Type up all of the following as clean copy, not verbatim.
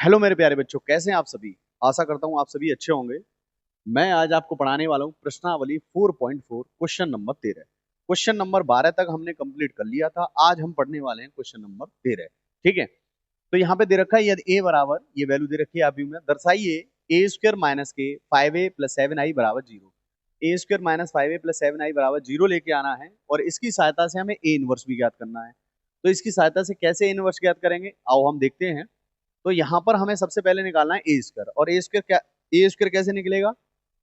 Hello मेरे प्यारे बच्चों, कैसे हैं आप सभी। आशा करता हूँ आप सभी अच्छे होंगे। मैं आज आपको पढ़ाने वाला हूँ प्रश्नावली 4.4 क्वेश्चन नंबर 13। क्वेश्चन नंबर 12 तक हमने कंप्लीट कर लिया था। आज हम पढ़ने वाले हैं क्वेश्चन नंबर 13। ठीक है, तो यहाँ पे दे रखा है यदि ए बराबर, ये वैल्यू दे रखी है आप में, दर्शाइए ए स्क्र माइनस के 5a प्लस 7i बराबर 0। ए square minus 5a plus 7i बराबर 0 लेके आना है और इसकी सहायता से हमें ए इनवर्स भी ज्ञात करना है। तो इसकी सहायता से कैसे इनवर्स ज्ञात करेंगे, आओ हम देखते हैं। तो यहाँ पर हमें सबसे पहले निकालना है ए स्क्वायर। और ए स्क्वायर क्या, ए स्क्वायर कैसे निकलेगा,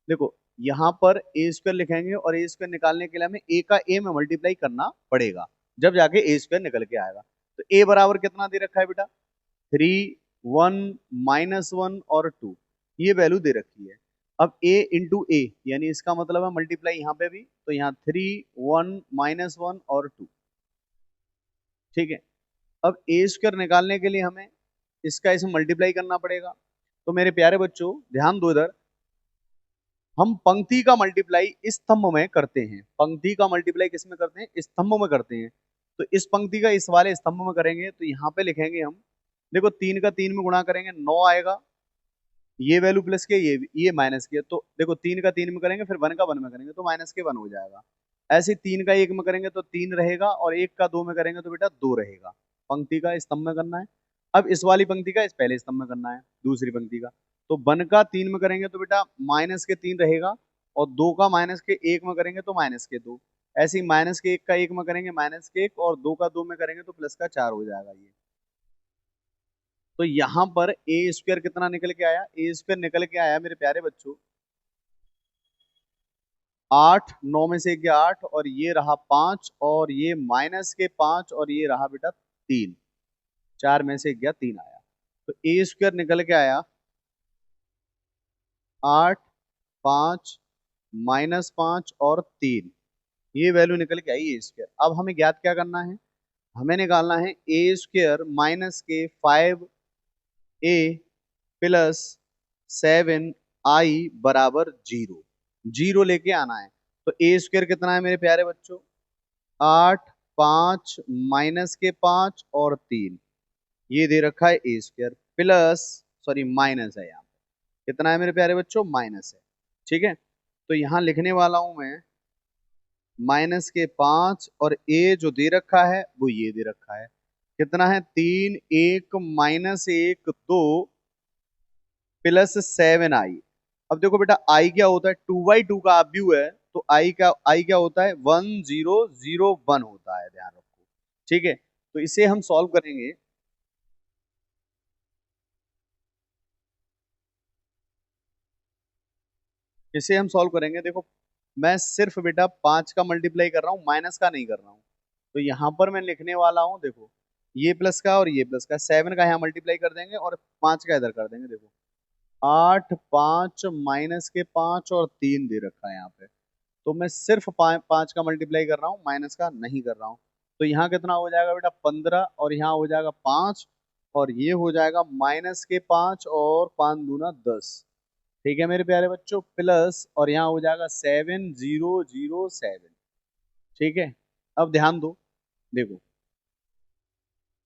देखो यहाँ पर ए स्क्वायर लिखेंगे और ए स्क्वायर निकालने के लिए हमें ए का ए में मल्टीप्लाई करना पड़ेगा, जब जाके ए स्क्वायर निकल के आएगा। तो ए बराबर कितना दे रखा है बेटा, 3 1 -1 और 2, ये वैल्यू दे रखी है। अब a इंटू ए यानी इसका मतलब है मल्टीप्लाई यहाँ पे भी, तो यहाँ 3 1 -1 और 2। ठीक है, अब ए स्क्वायर निकालने के लिए हमें इसका इसमें मल्टीप्लाई करना पड़ेगा। तो मेरे प्यारे बच्चों ध्यान दो इधर, हम पंक्ति का मल्टीप्लाई स्तंभ में करते हैं। पंक्ति का मल्टीप्लाई किस में करते हैं, स्तंभ में करते हैं। तो इस पंक्ति का इस वाले स्तंभ में करेंगे तो यहाँ पे लिखेंगे हम, देखो 3 का 3 में गुणा करेंगे 9 आएगा, ये वैल्यू प्लस के ये माइनस के, तो देखो 3 का 3 में करेंगे फिर 1 का 1 में करेंगे तो माइनस के 1 हो जाएगा। ऐसे 3 का 1 में करेंगे तो 3 रहेगा और 1 का 2 में करेंगे तो बेटा 2 रहेगा। पंक्ति का स्तंभ में करना है। अब इस वाली पंक्ति का इस पहले स्तंभ में करना है, दूसरी पंक्ति का। तो 1 का 3 में करेंगे तो बेटा माइनस के 3 रहेगा और 2 का माइनस के 1 में करेंगे तो माइनस के 2। ऐसे ही माइनस के 1 का 1 में करेंगे माइनस के 1 और 2 का 2 में करेंगे तो प्लस का 4 हो जाएगा ये। तो यहाँ पर ए स्क्वायर कितना निकल के आया, ए स्क्वायर निकल के आया मेरे प्यारे बच्चों 8, 9 में से गया 8 और ये रहा 5 और ये माइनस के 5 और ये रहा बेटा 3, 4 में से गया 3 आया। तो ए स्क्वायर निकल के आया 8 5 -5 और 3, ये वैल्यू निकल के आई ए स्क्वायर। अब हमें ज्ञात क्या करना है, हमें निकालना है ए स्क्वायर माइनस के 5a प्लस 7i बराबर 0, 0 लेके आना है। तो ए स्क्वायर कितना है मेरे प्यारे बच्चों, 8 5 माइनस के 5 और 3, ये दे रखा है A square plus, sorry minus है यहाँ पे, कितना है मेरे प्यारे बच्चों, माइनस है। ठीक है, तो यहाँ लिखने वाला हूं मैं माइनस के 5 और ए जो दे रखा है वो ये दे रखा है, कितना है 3 1 -1 2 प्लस 7i। अब देखो बेटा आई क्या होता है, 2/2 का आव्यूह है, तो आई क्या होता है, 1 0 0 1 होता है, ध्यान रखो। ठीक है, तो इसे हम सॉल्व करेंगे। इसे हम सॉल्व करेंगे, देखो मैं सिर्फ बेटा 5 का मल्टीप्लाई कर रहा हूँ, माइनस का नहीं कर रहा हूँ। तो यहाँ पर मैं लिखने वाला हूँ, देखो ये प्लस का और ये प्लस का, 7 का यहाँ मल्टीप्लाई कर देंगे और 5 का इधर कर देंगे। देखो 8 5 माइनस के 5 और 3 दे रखा है यहाँ पे, तो मैं सिर्फ 5 का मल्टीप्लाई कर रहा हूँ, माइनस का नहीं कर रहा हूँ। तो यहाँ कितना हो जाएगा बेटा 15 और यहाँ हो जाएगा 5 और ये हो जाएगा माइनस के 5 और 5 दूना 10। ठीक है मेरे प्यारे बच्चों, प्लस और यहाँ हो जाएगा 7007। ठीक है, अब ध्यान दो, देखो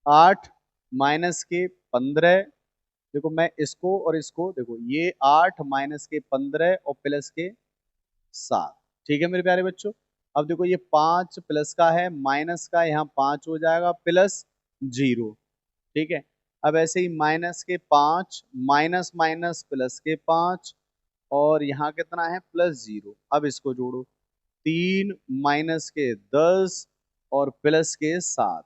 8 माइनस के 15, देखो मैं इसको और इसको, देखो ये 8 माइनस के 15 और प्लस के 7। ठीक है मेरे प्यारे बच्चों, अब देखो ये 5 प्लस का है, माइनस का यहाँ 5 हो जाएगा प्लस 0। ठीक है, अब ऐसे ही माइनस के 5 माइनस माइनस प्लस के 5 और यहाँ कितना है प्लस 0। अब इसको जोड़ो, 3 माइनस के 10 और प्लस के 7।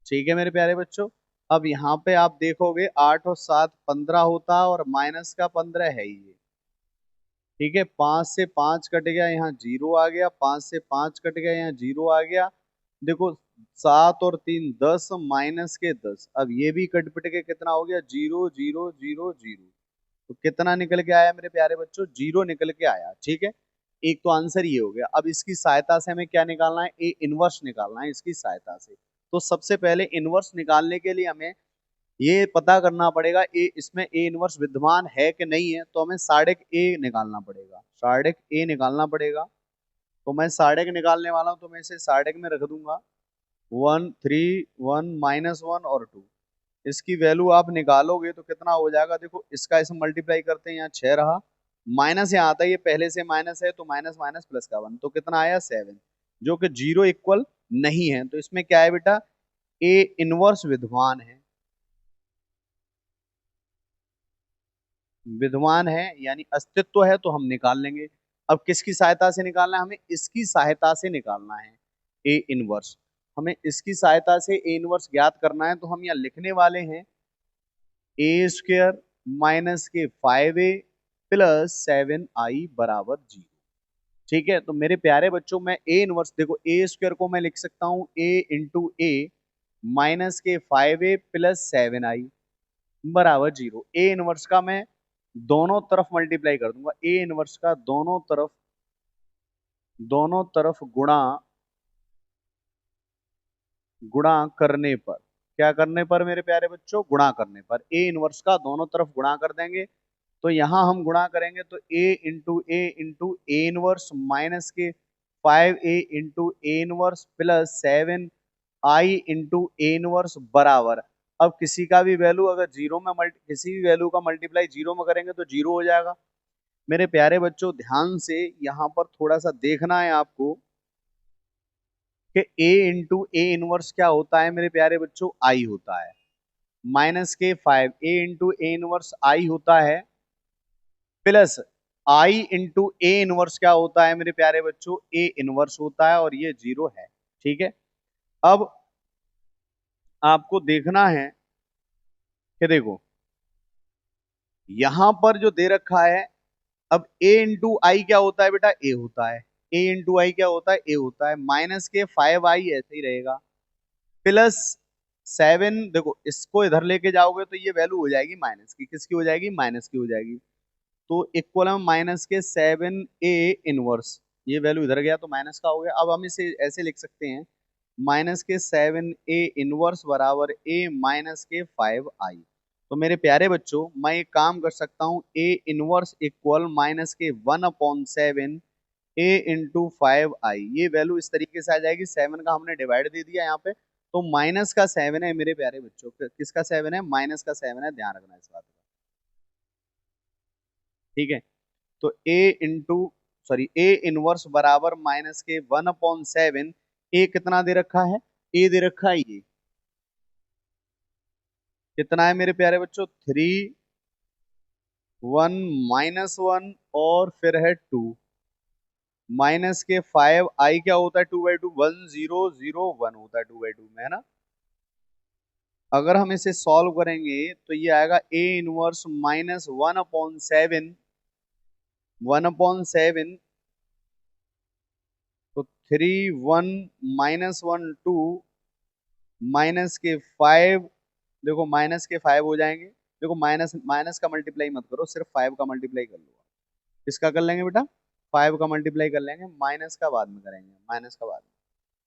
ठीक है मेरे प्यारे बच्चों, अब यहाँ पे आप देखोगे 8 और 7 15 होता है और माइनस का 15 है ही ये। ठीक है, 5 से 5 कट गया, यहाँ 0 आ गया, 5 से 5 कट गया, यहाँ 0 आ गया। देखो 7 और 3 10 माइनस के 10, अब ये भी कट पिट के कितना हो गया, 0 0 0 0। तो कितना निकल के आया मेरे प्यारे बच्चों, 0 निकल के आया। ठीक है, एक तो आंसर ये हो गया। अब इसकी सहायता से हमें क्या निकालना है, ए इनवर्स निकालना है इसकी सहायता से। तो सबसे पहले इनवर्स निकालने के लिए हमें ये पता करना पड़ेगा ए इसमें ए इनवर्स विद्यमान है कि नहीं है। तो हमें साडेक ए निकालना पड़ेगा, साडेक ए निकालना पड़ेगा। तो मैं साडेक निकालने वाला हूं, तो मैं इसे साडेक में रख दूंगा 1 3 1 -1 और 2। इसकी वैल्यू आप निकालोगे तो कितना हो जाएगा, देखो इसका इसमें मल्टीप्लाई करते हैं, यहाँ 6 रहा, माइनस यहाँ आता है, ये पहले से माइनस है तो माइनस माइनस प्लस का 1, तो कितना आया 7, जो कि 0 इक्वल नहीं है। तो इसमें क्या है बेटा, ए इनवर्स विद्यमान है, विद्यमान है यानी अस्तित्व है, तो हम निकाल लेंगे। अब किसकी सहायता से निकालना है, हमें इसकी सहायता से निकालना है ए इनवर्स। हमें इसकी सहायता से ए इनवर्स ज्ञात करना है, तो हम यहाँ लिखने वाले हैं ए स्क्वेयर माइनस के 5a प्लस 7i बराबर 0। ठीक है, तो मेरे प्यारे बच्चों, मैं ए इनवर्स, देखो ए स्क्वेयर को मैं लिख सकता हूँ ए इंटू ए माइनस के 5a प्लस 7i बराबर 0। ए इनवर्स का मैं दोनों तरफ मल्टीप्लाई कर दूंगा, ए इनवर्स का दोनों तरफ गुणा गुणा करने पर, क्या करने पर मेरे प्यारे बच्चों, गुणा करने पर, ए इनवर्स का दोनों तरफ गुणा कर देंगे। तो यहां हम गुणा करेंगे तो ए इंटू ए इनवर्स माइनस के 5a into A inverse plus 7i into A inverse बराबर, अब किसी का भी वैल्यू अगर जीरो में किसी भी वैल्यू का मल्टीप्लाई जीरो में करेंगे तो जीरो हो जाएगा। मेरे प्यारे बच्चों ध्यान से यहाँ पर थोड़ा सा देखना है आपको कि a इंटू ए इनवर्स क्या होता है मेरे प्यारे बच्चों, आई होता है, माइनस के 5 a इंटू ए इनवर्स आई होता है, plus I into A inverse क्या होता है मेरे प्यारे बच्चों, ए इनवर्स होता है, और ये जीरो है। ठीक है, अब आपको देखना है कि देखो यहां पर जो दे रखा है, अब ए इंटू आई क्या होता है बेटा, ए होता है, ए इंटू आई क्या होता है, ए होता है, माइनस के 5i ऐसे ही रहेगा, प्लस 7, देखो इसको इधर लेके जाओगे तो ये वैल्यू हो जाएगी माइनस की, किसकी हो जाएगी, माइनस की हो जाएगी, तो इक्वल में माइनस के 7a इनवर्स, ये वैल्यू इधर गया तो माइनस का हो गया। अब हम इसे ऐसे लिख सकते हैं, माइनस के 7a इनवर्स बराबर a माइनस के 5i। तो मेरे प्यारे बच्चों मैं एक काम कर सकता हूँ, a इनवर्स इक्वल माइनस के 1/7 a इंटू 5i, ये वैल्यू इस तरीके से आ जाएगी, 7 का हमने डिवाइड दे दिया यहाँ पे, तो माइनस का 7 है मेरे प्यारे बच्चों, किसका 7 है, माइनस का 7 है, ध्यान रखना इस बात का। ठीक है, तो ए इनवर्स बराबर माइनस के 1/7, ए कितना दे रखा है, ए दे रखा है ये कितना है मेरे प्यारे बच्चों, 3 1 -1 और फिर है 2, माइनस के 5i क्या होता है, 2/2, 1 0 0 1 होता है 2/2 में, है ना। अगर हम इसे सॉल्व करेंगे तो ये आएगा ए इनवर्स माइनस 1/7 तो 3 1 -1 2 माइनस के 5, देखो माइनस के 5 हो जाएंगे, देखो माइनस माइनस का मल्टीप्लाई मत करो, सिर्फ 5 का मल्टीप्लाई कर लो। किसका कर लेंगे बेटा, 5 का मल्टीप्लाई कर लेंगे, माइनस का बाद में करेंगे, माइनस का बाद में,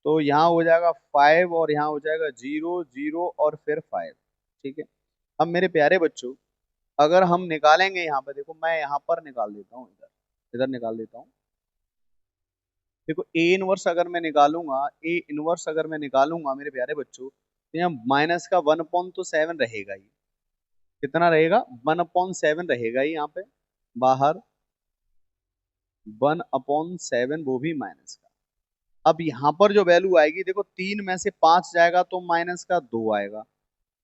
तो यहाँ हो जाएगा 5 और यहाँ हो जाएगा 0 0 और फिर 5। ठीक है, अब मेरे प्यारे बच्चों अगर हम निकालेंगे यहाँ पे, देखो मैं यहाँ पर निकाल देता हूँ, इधर इधर निकाल देता हूँ, देखो ए इनवर्स अगर मैं निकालूंगा, ए इनवर्स अगर मैं निकालूंगा मेरे प्यारे बच्चों, तो यहाँ माइनस का 1/7 रहेगा ही, कितना रहेगा, 1/7 रहेगा ही यहाँ पे बाहर, 1/7 वो भी माइनस का। अब यहाँ पर जो वैल्यू आएगी, देखो 3 में से 5 जाएगा तो माइनस का 2 आएगा,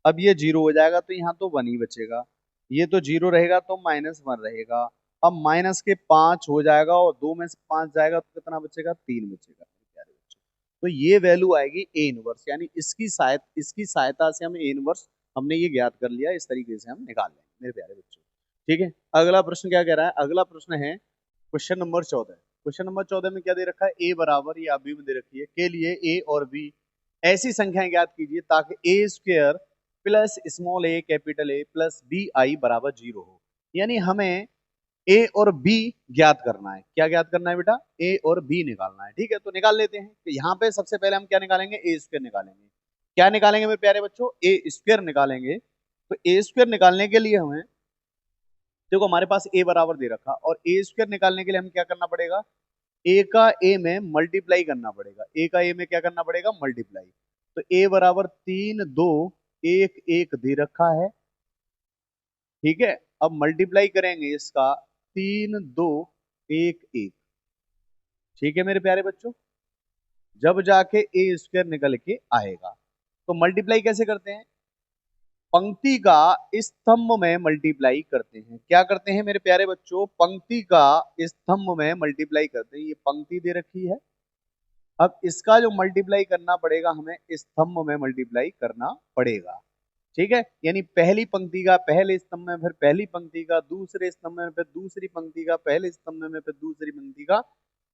अब ये 0 हो जाएगा तो यहाँ तो 1 ही बचेगा, ये तो 0 रहेगा तो -1 रहेगा, अब माइनस के 5 हो जाएगा और 2 में से 5 जाएगा तो कितना बचेगा, 3 बचेगा मेरे प्यारे बच्चों। तो ये वैल्यू आएगी ए इनवर्स, यानी इसकी सहायता से हम ए इनवर्स हमने ये ज्ञात कर लिया, इस तरीके से हम निकाल लेंगे मेरे प्यारे बच्चों। ठीक है, अगला प्रश्न क्या कह रहा है, अगला प्रश्न है क्वेश्चन नंबर 14। क्वेश्चन नंबर 14 में क्या दे रखा है, ए बराबर, ये अभी में दे रखी है, के लिए ए और बी ऐसी संख्याएं ज्ञात कीजिए ताकि A square plus small A capital A plus B I बराबर 0 हो। यानी हमें ए और बी ज्ञात करना है, क्या ज्ञात करना है बेटा, ए और बी निकालना है। ठीक है, तो निकाल लेते हैं। तो यहाँ पे सबसे पहले हम क्या निकालेंगे, ए स्क्वायर निकालेंगे। क्या निकालेंगे मेरे प्यारे बच्चों, ए स्क्वायर निकालेंगे। तो ए स्क्वायर निकालने के लिए हमें, देखो हमारे पास ए बराबर दे रखा, और ए स्क्वायर निकालने के लिए हमें क्या करना पड़ेगा, ए का ए में मल्टीप्लाई करना पड़ेगा, ए का ए में क्या करना पड़ेगा, मल्टीप्लाई। तो ए बराबर 3 2 एक एक दे रखा है, ठीक है। अब मल्टीप्लाई करेंगे इसका, 3 2 1 1, ठीक है मेरे प्यारे बच्चों, जब जाके ए स्क्वायर निकल के आएगा। तो मल्टीप्लाई कैसे करते हैं, पंक्ति का स्तंभ में मल्टीप्लाई करते हैं। क्या करते हैं मेरे प्यारे बच्चों, पंक्ति का स्तंभ में मल्टीप्लाई करते हैं। ये पंक्ति दे रखी है, अब इसका जो मल्टीप्लाई करना पड़ेगा हमें स्तंभ में मल्टीप्लाई करना पड़ेगा, ठीक है। यानी पहली पंक्ति का पहले स्तंभ में, फिर पहली पंक्ति का दूसरे स्तंभ में, फिर दूसरी पंक्ति का पहले स्तंभ में, फिर दूसरी पंक्ति का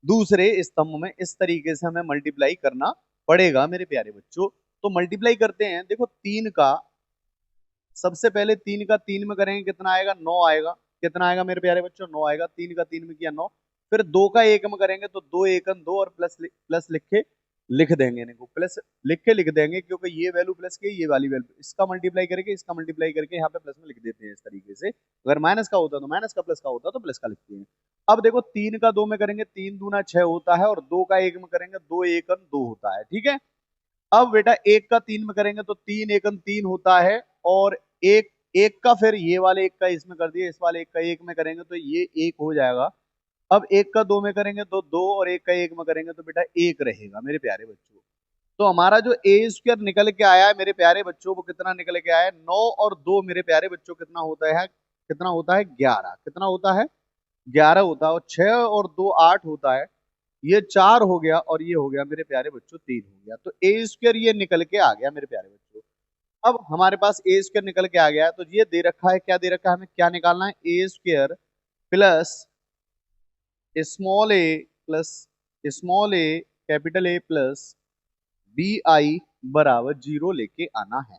दूसरे स्तंभ में, इस तरीके से हमें मल्टीप्लाई करना पड़ेगा मेरे प्यारे बच्चों। तो मल्टीप्लाई करते हैं, देखो 3 का, सबसे पहले 3 का 3 में करेंगे कितना आएगा, 9 आएगा। कितना आएगा मेरे प्यारे बच्चों, 9 आएगा। 3 का 3 में किया 9। फिर 2 का 1 में करेंगे तो 2 एकम 2 और प्लस प्लस लिख के लिख देंगे, इनको प्लस लिख के लिख देंगे, क्योंकि ये वैल्यू प्लस के, ये वाली वैल्यू, इसका मल्टीप्लाई करके इसका मल्टीप्लाई करके यहाँ पे प्लस में लिख देते हैं इस तरीके से। अगर माइनस का होता तो माइनस का, प्लस का होता तो प्लस का लिखते हैं। अब देखो 3 का 2 में करेंगे, 3 दूना 6 होता है, और 2 का 1 में करेंगे 2 एकम 2 होता है, ठीक है। अब बेटा 1 का 3 में करेंगे तो 3 एकम 3 होता है, और एक एक का फिर ये वाले एक का इसमें कर दिया, इस वाले एक का एक में करेंगे तो ये एक हो जाएगा। अब 1 का 2 में करेंगे तो 2, और 1 का 1 में करेंगे तो बेटा 1 रहेगा मेरे प्यारे बच्चों। तो हमारा जो ए स्क्वायर निकल के आया है मेरे प्यारे बच्चों, वो कितना निकल के आया है, 9 और 2 मेरे प्यारे बच्चों कितना होता है, कितना होता है 11। कितना होता है 11 होता है, और 6 और 2 8 होता है, ये 4 हो गया, और ये हो गया मेरे प्यारे बच्चों 3 हो गया। तो ए स्क्वायर ये निकल के आ गया मेरे प्यारे बच्चों। अब हमारे पास ए स्क्वायर निकल के आ गया है, तो ये दे रखा है, क्या दे रखा है, हमें क्या निकालना है, A square plus small A plus small A capital A plus B I बराबर 0 लेके आना है,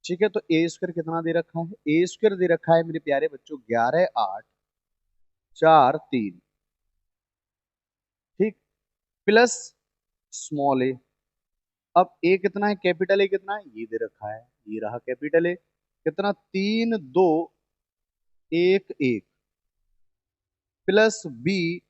ठीक है। तो ए स्क्वायर कितना दे रखा है, ए स्क्वायर दे रखा है मेरे प्यारे बच्चों 11 8 4 3, ठीक, प्लस स्मॉल ए। अब ए कितना है, कैपिटल ए कितना है, ये दे रखा है, ये रहा कैपिटल ए, कितना 3 2 1 1, प्लस बी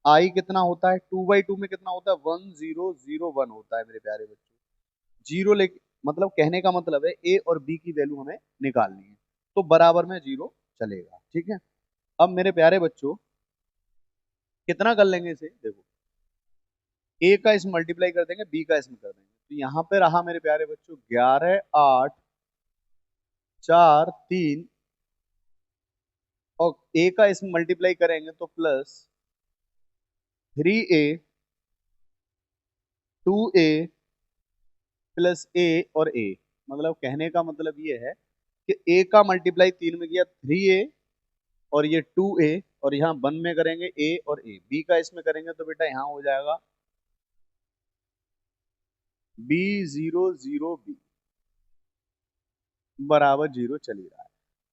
आई कितना होता है, 2/2 में कितना होता है, 1 0 0 1 होता है मेरे प्यारे बच्चों। जीरो ले, मतलब कहने का मतलब है ए और बी की वैल्यू हमें निकालनी है, तो बराबर में 0 चलेगा, ठीक है। अब मेरे प्यारे बच्चों कितना कर लेंगे इसे, देखो ए का इसमें मल्टीप्लाई कर देंगे, बी का इसमें कर देंगे, तो यहाँ पे रहा मेरे प्यारे बच्चों 11 8 4 3, और ए का इसमें मल्टीप्लाई करेंगे तो प्लस 3a 2a प्लस ए और ए, मतलब कहने का मतलब ये है कि ए का मल्टीप्लाई 3 में किया 3a, और ये 2a, और यहाँ 1 में करेंगे a और a, b का इसमें करेंगे तो बेटा यहाँ हो जाएगा b 0 0 b बराबर 0 चल ही रहा है।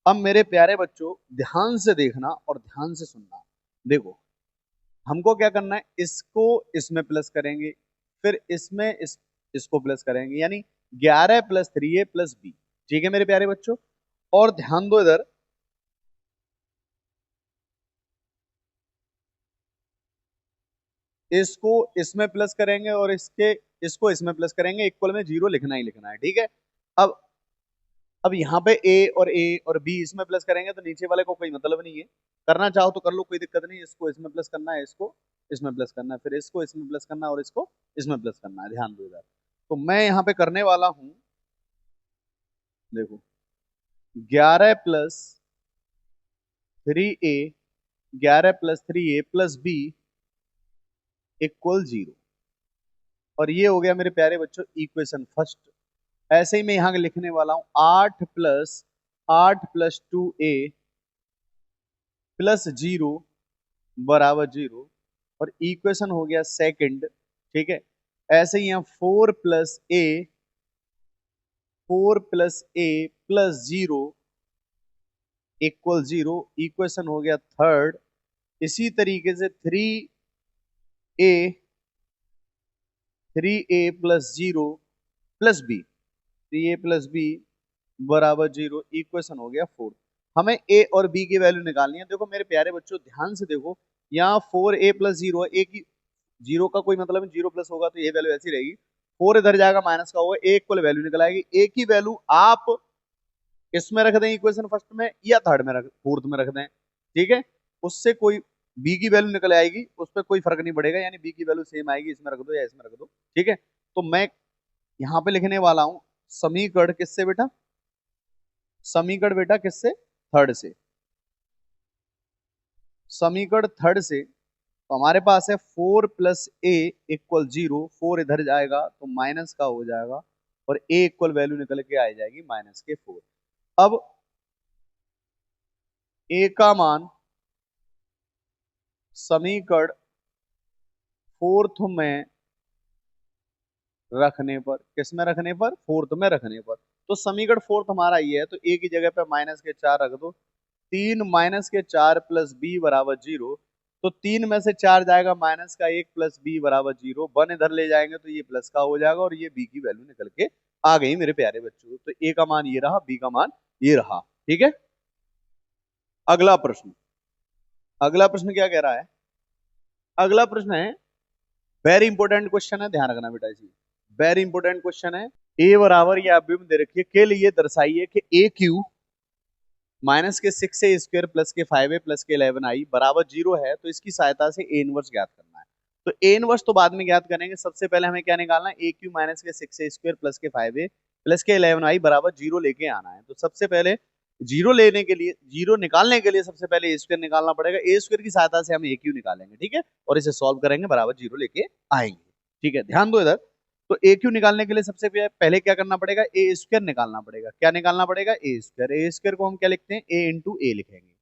अब मेरे प्यारे बच्चों ध्यान से देखना और ध्यान से सुनना, देखो हमको क्या करना है, इसको इसमें प्लस करेंगे, फिर इसमें इसको प्लस करेंगे, यानी 11 प्लस 3a प्लस b, ठीक है मेरे प्यारे बच्चों। और ध्यान दो इधर, इसको इसमें प्लस करेंगे और इसको इसमें प्लस करेंगे, इक्वल में 0 लिखना ही लिखना है, ठीक है। अब अब यहाँ पे ए और बी इसमें प्लस करेंगे तो नीचे वाले को कोई मतलब नहीं है, करना चाहो तो कर लो, कोई दिक्कत नहीं है। इसको इसमें प्लस करना है, इसको इसमें प्लस करना है, फिर इसको इसमें प्लस करना है, और इसको इसमें प्लस करना है, ध्यान दो इधर। तो मैं यहाँ पे करने वाला हूं, देखो 11 plus 3a 11 plus 3a plus b equal 0, और ये हो गया मेरे प्यारे बच्चों इक्वेशन फर्स्ट। ऐसे ही मैं यहां लिखने वाला हूं 8 प्लस 2a प्लस 0 बराबर 0, और इक्वेशन हो गया सेकंड, ठीक है। ऐसे ही यहाँ 4 plus A plus 0 equal 0, equation हो गया थर्ड। इसी तरीके से 3a plus 0 plus B 3a plus B बराबर 0, इक्वेशन हो गया फोर्थ। हमें a और b की वैल्यू निकालनी है। देखो मेरे प्यारे बच्चों ध्यान से देखो, यहाँ 4a प्लस 0 है, a की 0 का कोई मतलब नहीं, 0 प्लस होगा तो ये वैल्यू ऐसी रहेगी। 4 इधर जाएगा माइनस का होगा, ए इक्वल वैल्यू निकल आएगी। ए की वैल्यू आप इसमें रख दें इक्वेशन फर्स्ट में या थर्ड में रख फोर्थ में रख दें, ठीक है। उससे कोई बी की वैल्यू निकल आएगी, उस पर कोई फर्क नहीं पड़ेगा, यानी बी की वैल्यू सेम आएगी, इसमें रख दो या इसमें रख दो, ठीक है। तो मैं यहाँ पे लिखने वाला हूं समीकरण किससे बेटा, समीकरण बेटा किससे, थर्ड से। समीकरण थर्ड से तो हमारे पास है 4 प्लस ए इक्वल 0, 4 इधर जाएगा तो माइनस का हो जाएगा और ए इक्वल वैल्यू निकल के आ जाएगी माइनस के 4। अब ए का मान समीकरण फोर्थ में रखने पर, किस में रखने पर, फोर्थ में रखने पर, तो समीकरण फोर्थ हमारा ये है, तो ए की जगह पे माइनस के 4 रख दो। 3 माइनस के 4 प्लस बी बराबर 0, तो 3 में से 4 जाएगा माइनस का 1 प्लस बी बराबर 0, 1 इधर ले जाएंगे तो ये प्लस का हो जाएगा और ये बी की वैल्यू निकल के आ गई मेरे प्यारे बच्चों। तो ए का मान ये रहा, बी का मान ये रहा, ठीक है। अगला प्रश्न, अगला प्रश्न क्या कह रहा है, अगला प्रश्न है वेरी इंपॉर्टेंट क्वेश्चन है, ध्यान रखना बेटा जी, वेरी इंपॉर्टेंट क्वेश्चन है। ए बराबर ये अभी दे रखी है, के लिए दर्शाइए कि ए क्यू माइनस के 6 ए स्क्वायर प्लस के 5 ए प्लस के 11 आई बराबर 0 है, तो इसकी सहायता से ए इनवर्स ज्ञात करना है। तो ए इनवर्स तो बाद में ज्ञात करेंगे, सबसे पहले हमें क्या निकालना है, ए क्यू माइनस के 6 ए स्क्वायर प्लस के 5 ए प्लस के 11 आई बराबर 0 लेके आना है। तो सबसे पहले जीरो लेने के लिए, जीरो निकालने के लिए सबसे पहले ए स्क्वायर निकालना पड़ेगा, ए स्क्वायर की सहायता से हम ए क्यू निकालेंगे, ठीक है, और इसे सॉल्व करेंगे, बराबर 0 लेके आएंगे, ठीक है। ध्यान दो इधर, तो ए क्यू निकालने के लिए सबसे पहले क्या करना पड़ेगा, ए स्क्वायर निकालना पड़ेगा। क्या निकालना पड़ेगा, ए स्क्वायर। ए स्क्वायर को हम क्या लिखते हैं, ए इंटू ए लिखेंगे।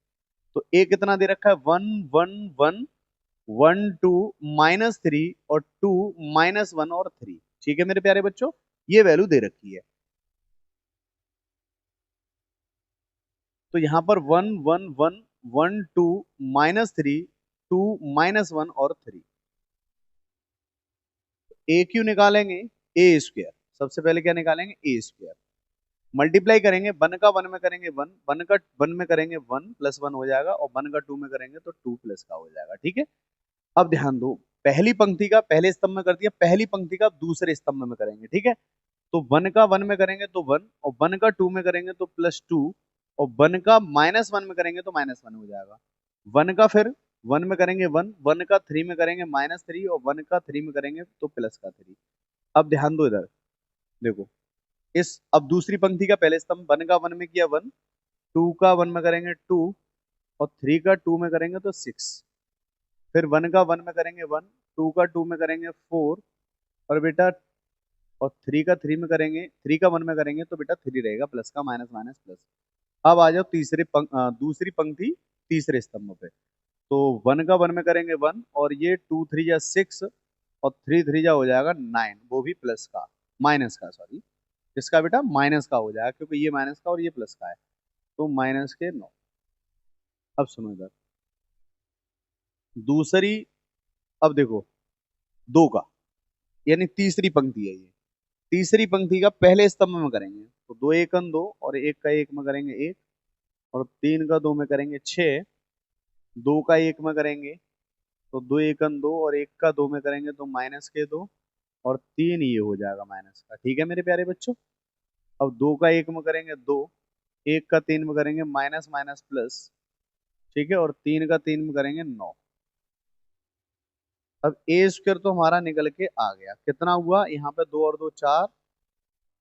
तो ए कितना दे रखा है, 1 1 1 1 2 -3 और 2 -1 और 3, ठीक है मेरे प्यारे बच्चों, ये वैल्यू दे रखी है। तो यहां पर 1 1 1 1 2 -3 2 -1 और 3, ए क्यू निकालेंगे, ए स्क्वायर, सबसे पहले क्या निकालेंगे, ए स्क्वायर, मल्टीप्लाई करेंगे, 1 का 1 में करेंगे 1, 1 का 1 में करेंगे 1 प्लस 1 हो जाएगा, और 1 का 2 में करेंगे तो 2 प्लस का हो जाएगा, ठीक है। अब ध्यान दो, पहली पंक्ति का पहले स्तंभ में कर दिया, पहली पंक्ति का दूसरे स्तंभ में करेंगे, ठीक है। तो 1 का 1 में करेंगे तो 1, और 1 का 2 में करेंगे तो +2, और 1 का -1 में करेंगे तो -1 हो जाएगा। 1 का फिर 1 में करेंगे 1, 1 का 3 में करेंगे -3, और 1 का 3 में करेंगे तो प्लस का 3। अब ध्यान दो इधर, देखो इस, अब दूसरी पंक्ति का पहले स्तंभ, 1 का 1 में किया 1, 2 का 1 में करेंगे 2, और 3 का 2 में करेंगे तो 6, फिर 1 का 1 में करेंगे 1, 2 का 2 में करेंगे 4, और बेटा और 3 का 3 में करेंगे, 3 का 1 में करेंगे तो बेटा 3 रहेगा, प्लस का माइनस माइनस प्लस। अब आ जाओ दूसरी पंक्ति तीसरे स्तंभ पे, तो 1 का 1 में करेंगे 1, और ये 2 3 जा 6, और 3 3 जा हो जाएगा 9, वो भी प्लस का, माइनस का, सॉरी, इसका बेटा माइनस का हो जाएगा, क्योंकि ये माइनस का और ये प्लस का है, तो माइनस के 9। अब सुनो इधर दूसरी, अब देखो 2 का, यानी तीसरी पंक्ति है ये, तीसरी पंक्ति का पहले स्तंभ में करेंगे, तो 2 1 2, और 1 का 1 में करेंगे 1, और 3 का 2 में करेंगे 6, 2 का 1 में करेंगे तो 2 1 2, और 1 का 2 में करेंगे तो माइनस के 2, और 3 ये हो जाएगा माइनस का, ठीक है मेरे प्यारे बच्चों। अब 2 का 1 में करेंगे 2, 1 का 3 में करेंगे माइनस माइनस प्लस, ठीक है, और 3 का 3 में करेंगे 9। अब ए स्क्वायर तो हमारा निकल के आ गया, कितना हुआ यहाँ पे, 2 और 2 4,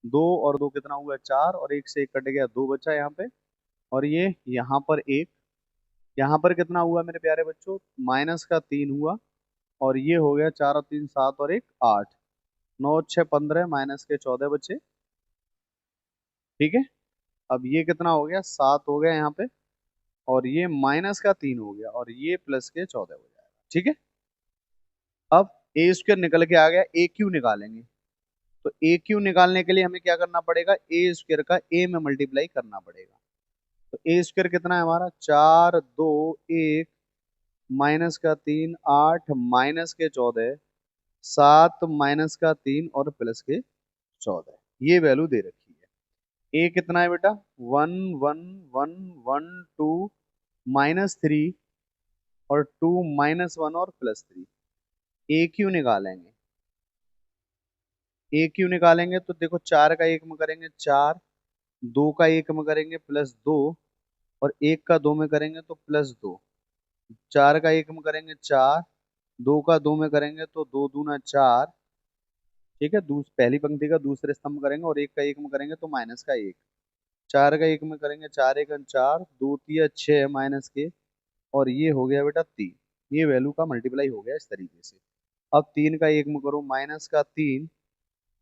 2 और 2 कितना हुआ 4, और 1 से 1 कट गया, 2 बचा यहाँ पे, और ये यहाँ पर 1, यहाँ पर कितना हुआ मेरे प्यारे बच्चों, -3 हुआ, और ये हो गया 4 और 3 7 और 1 8, 9 6 15, -14 बचे, ठीक है। अब ये कितना हो गया, 7 हो गया यहाँ पे, और ये -3 हो गया, और ये +14 हो जाएगा, ठीक है। अब ए स्क्वायर निकल के आ गया, ए क्यू निकालेंगे, तो ए क्यू निकालने के लिए हमें क्या करना पड़ेगा, ए स्क्वायर का ए में मल्टीप्लाई करना पड़ेगा। तो ए स्क्वायर कितना है हमारा, 4 2 1 -3 8 -14 7 -3 और +14, ये वैल्यू दे रखी है। ए कितना है बेटा, 1 1 1 1 2 -3 और 2 -1 और +3, ए क्यू निकालेंगे, ए क्यू निकालेंगे तो देखो 4 का 1 में करेंगे 4, 2 का 1 में करेंगे +2, और 1 का 2 में करेंगे तो +2। 4 का 1 में करेंगे 4, 2 का 2 में करेंगे तो 2 दूना 4। ठीक है, पहली पंक्ति का दूसरे स्तंभ में करेंगे, और 1 का 1 में करेंगे तो -1। 4 का 1 में करेंगे 4 1 4, 2 तिया 6 माइनस के, और ये हो गया बेटा 3। ये वैल्यू का मल्टीप्लाई हो गया इस तरीके से। अब 3 का 1 में करो -3,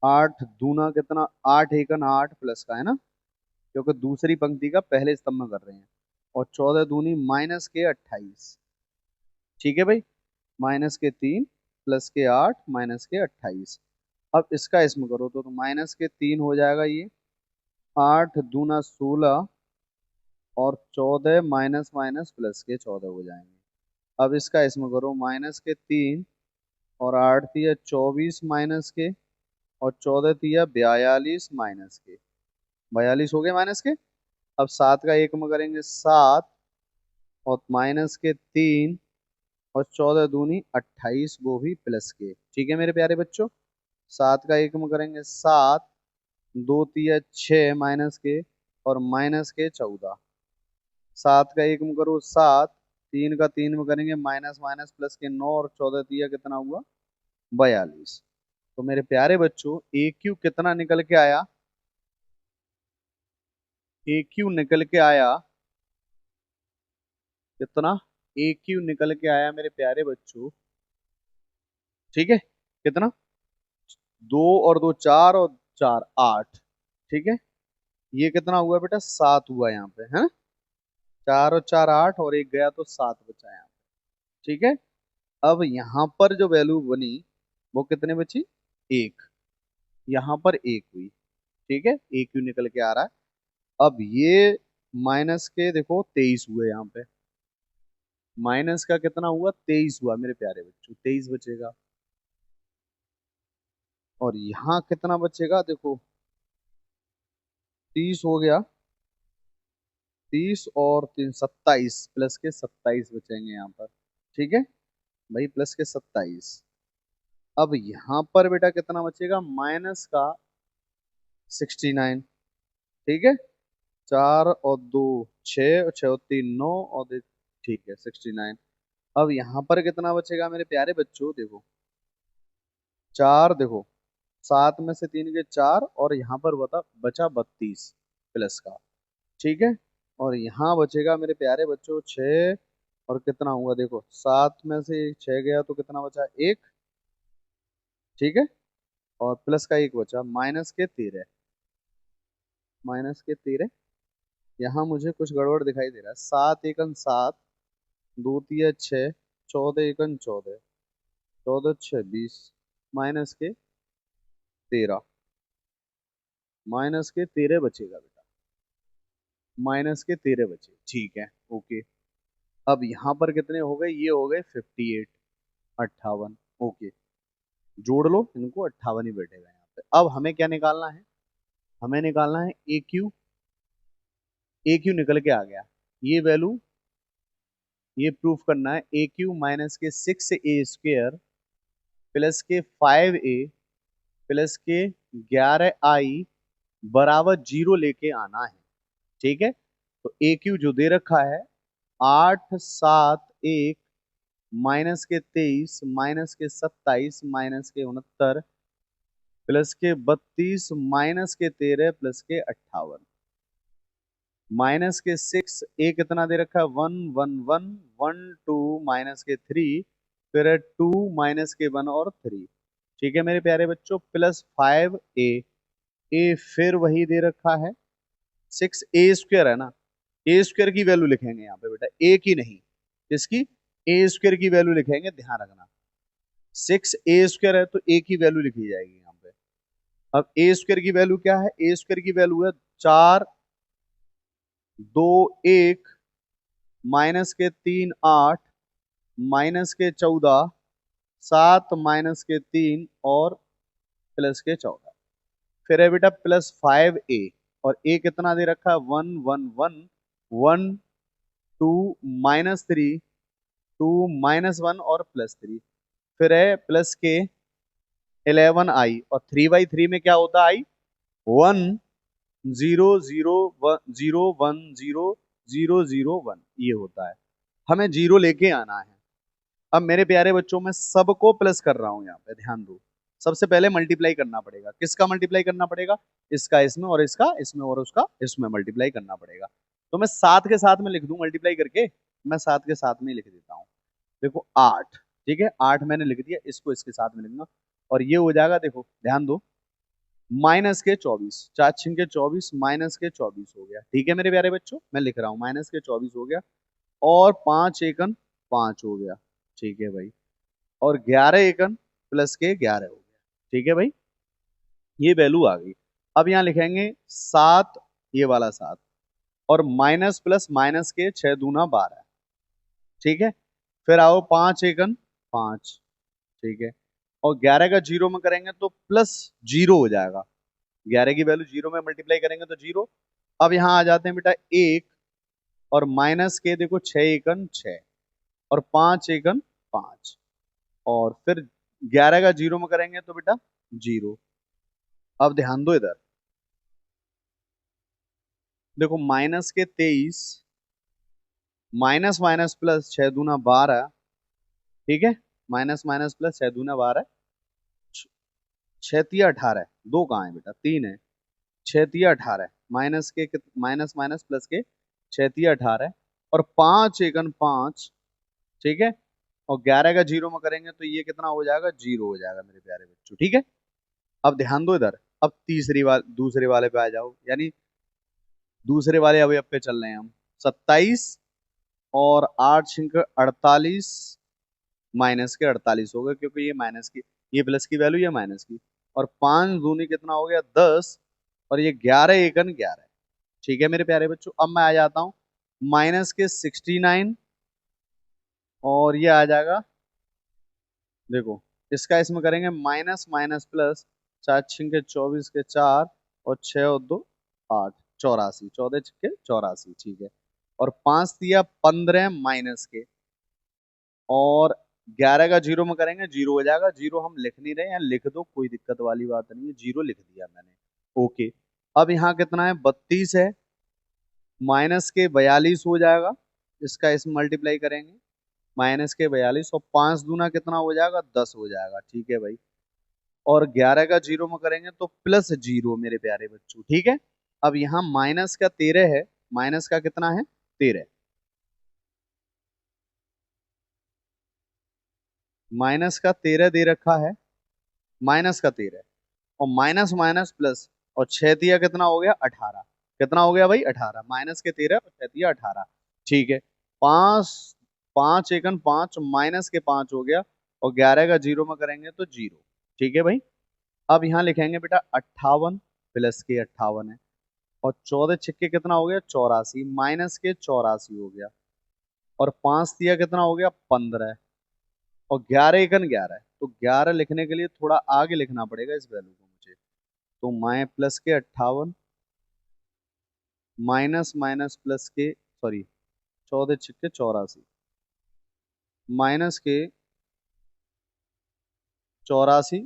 8 दूना कितना, 8 एकन 8 प्लस का है ना, क्योंकि दूसरी पंक्ति का पहले स्तंभ में कर रहे हैं। और 14 दूनी -28। ठीक है भाई, -3 +8 -28। अब इसका इसमें करो तो -3 हो जाएगा ये, 8 दूना 16, और 14 माइनस माइनस प्लस के 14 हो जाएंगे। अब इसका इसमें करो -3, और 8 तिया 24 माइनस के, और 14 तिया 42 माइनस के, 42 हो गए माइनस के। अब 7 का 1 में करेंगे 7, और -3, और 14 दूनी 28, वो भी प्लस के। ठीक है मेरे प्यारे बच्चों, 7 का 1 में करेंगे 7, 2 तिया 6 माइनस के, और -14। 7 का 1 में करो 7, 3 का 3 में करेंगे माइनस माइनस प्लस के 9, और 14 तिया कितना हुआ, 42। तो मेरे प्यारे बच्चों ए क्यू कितना निकल के आया, ए क्यू निकल के आया कितना, ए क्यू निकल के आया मेरे प्यारे बच्चों, ठीक है, कितना, 2 और 2 4, और 4 8। ठीक है, ये कितना हुआ बेटा, 7 हुआ यहाँ पे है, 4 और 4 8, और एक गया तो 7 बचा यहाँ पे। ठीक है, अब यहाँ पर जो वैल्यू बनी वो कितने बची, 1। यहाँ पर 1 हुई। ठीक है, ए क्यू निकल के आ रहा है। अब ये माइनस के देखो 23 हुए यहाँ पे, माइनस का कितना हुआ, 23 हुआ मेरे प्यारे बच्चों, 23 बचेगा। और यहाँ कितना बचेगा देखो, 30 हो गया, 30 और 3 27, प्लस के 27 बचेंगे यहाँ पर। ठीक है भाई, प्लस के 27। अब यहाँ पर बेटा कितना बचेगा, माइनस का 69। ठीक है, 4 और 2 6, और 6 और 3 9, और ठीक है 69। अब यहाँ पर कितना बचेगा मेरे प्यारे बच्चों, देखो 4, देखो 7 में से 3 के 4, और यहाँ पर बचा 32 प्लस का। ठीक है, और यहाँ बचेगा मेरे प्यारे बच्चों 6, और कितना हुआ देखो, 7 में से 6 गया तो कितना बचा, 1। ठीक है, और प्लस का 1 बचा, -13, -13। यहाँ मुझे कुछ गड़बड़ दिखाई दे रहा है, 7 एकन 7, 2 तिया 6, 14 एकन 14, 14 6 20, -13, -13 बचेगा बेटा, -13 बचे। ठीक है, ओके। अब यहाँ पर कितने हो गए, ये हो गए 58, 58। ओके, जोड़ लो इनको, 58 ही बैठेगा यहाँ पे। अब हमें क्या निकालना है, हमें निकालना है ए क्यू। ए क्यू निकल के आ गया, ये वैल्यू, ये प्रूफ करना है, ए क्यू माइनस के 6a² प्लस के 5a प्लस के 11i बराबर 0 लेके आना है। ठीक है, तो ए क्यू जो दे रखा है 8 7 1 -23 -27 -69 प्लस के 32 -13 प्लस के 58, माइनस के 6, ए कितना दे रखा है 1 1 1 1 2 -3, फिर है 2 -1 और 3। ठीक है मेरे प्यारे बच्चों, प्लस 5a, ए फिर वही दे रखा है 6a² है ना, a² की वैल्यू लिखेंगे यहाँ पे बेटा, ए की नहीं, इसकी a² की वैल्यू लिखेंगे, ध्यान रखना। 6a² है तो ए की वैल्यू लिखी जाएगी यहाँ पे। अब a² की वैल्यू क्या है, a² की वैल्यू है 4 2 1 -3 8 -14 7 -3 और प्लस के 14। फिर है बेटा +5a, और a कितना दे रखा है 1 1 1 1 2 -3 2 -1 और +3। फिर है प्लस के 11i, और 3/3 में क्या होता है आई? 1 0 0 1 0 1 0 0 0 1, ये होता है। हमें जीरो लेके आना है। अब मेरे प्यारे बच्चों, मैं सबको प्लस कर रहा हूं, यहाँ पे ध्यान दो। सबसे पहले मल्टीप्लाई करना पड़ेगा। किसका मल्टीप्लाई करना पड़ेगा? इसका इसमें, और इसका इसमें, और उसका इसमें मल्टीप्लाई करना पड़ेगा। तो मैं साथ के साथ में लिख दूं मल्टीप्लाई करके, मैं साथ के साथ में लिख देता हूँ। देखो 8, ठीक है, 8 मैंने लिख दिया, इसको इसके साथ में लिखूंगा, और ये हो जाएगा, देखो ध्यान दो, माइनस के 24, 4 6 के 24, माइनस के 24 हो गया। ठीक है मेरे प्यारे बच्चों, मैं लिख रहा हूँ, माइनस के 24 हो गया, और 5 एकन 5 हो गया। ठीक है भाई, और 11 एकन प्लस के 11 हो गया। ठीक है भाई, ये वैल्यू आ गई। अब यहाँ लिखेंगे 7, ये वाला 7, और माइनस प्लस माइनस के 6 दूना 12। ठीक है, फिर आओ 5 एकन 5। ठीक है, और 11 का जीरो में करेंगे तो प्लस जीरो हो जाएगा। 11 की वैल्यू जीरो में मल्टीप्लाई करेंगे तो जीरो। अब यहाँ आ जाते हैं बेटा 1, और माइनस के देखो 6 एकन 6, और 5 एकन 5, और फिर 11 का जीरो में करेंगे तो बेटा जीरो। अब ध्यान दो इधर, देखो माइनस के 23, माइनस माइनस प्लस 6 दूना 12। ठीक है, माइनस माइनस प्लस 6 दूना 12, 6 तिया 18, दो कहाँ है बेटा, 3 है। 6 तिया 18, माइनस के माइनस माइनस प्लस के 6 तिया 18, और 5 एकन 5। ठीक है, और 11 का जीरो में करेंगे तो ये कितना हो जाएगा, जीरो हो जाएगा मेरे प्यारे बच्चों। ठीक है, अब ध्यान दो इधर, अब दूसरे वाले पे आ जाओ, यानी दूसरे वाले अवयव पे चल रहे हैं हम। 27, और 8 6 48, माइनस के 48 हो गए, क्योंकि ये माइनस की, ये प्लस की वैल्यू, ये माइनस की, और 5 दूनी कितना हो गया 10, और ये 11 एकन 11। ठीक है मेरे प्यारे बच्चों, अब मैं आ जाता हूँ माइनस के 69, और ये आ जाएगा, देखो इसका इसमें करेंगे माइनस माइनस प्लस, 4 6 के 24 के 4, और 6 और 2 8, 84, 14 6 के 84। ठीक है, और 5 तिया 15 माइनस के, और 11 का जीरो में करेंगे जीरो हो जाएगा। जीरो हम लिख नहीं रहे हैं, लिख दो, कोई दिक्कत वाली बात नहीं है, जीरो लिख दिया मैंने। ओके, अब यहाँ कितना है, 32 है, माइनस के 42 हो जाएगा, इसका इसमें मल्टीप्लाई करेंगे, माइनस के 42, और 5 दूना कितना हो जाएगा, 10 हो जाएगा। ठीक है भाई, और 11 का जीरो में करेंगे तो प्लस जीरो मेरे प्यारे बच्चों। ठीक है, अब यहाँ माइनस का 13 है, माइनस का कितना है 13, माइनस का 13 दे रखा है, माइनस का 13, और माइनस माइनस प्लस, और 6 तिया कितना हो गया 18, कितना हो गया भाई 18, माइनस के 13 और 6 तिया 18। ठीक है, 5 5 एकन 5, माइनस के 5 हो गया, और 11 का जीरो में करेंगे तो जीरो। ठीक है भाई, अब यहाँ लिखेंगे बेटा 58, प्लस के 58 है, और 14 6 कितना हो गया 84, माइनस के 84 हो गया, और 5 तिया कितना हो गया 15, और 11 एकन 11 है, तो 11 लिखने के लिए थोड़ा आगे लिखना पड़ेगा इस वैल्यू को मुझे। तो माए प्लस के 58, माइनस माइनस प्लस के, सॉरी, 14 6 के 84, माइनस के 84,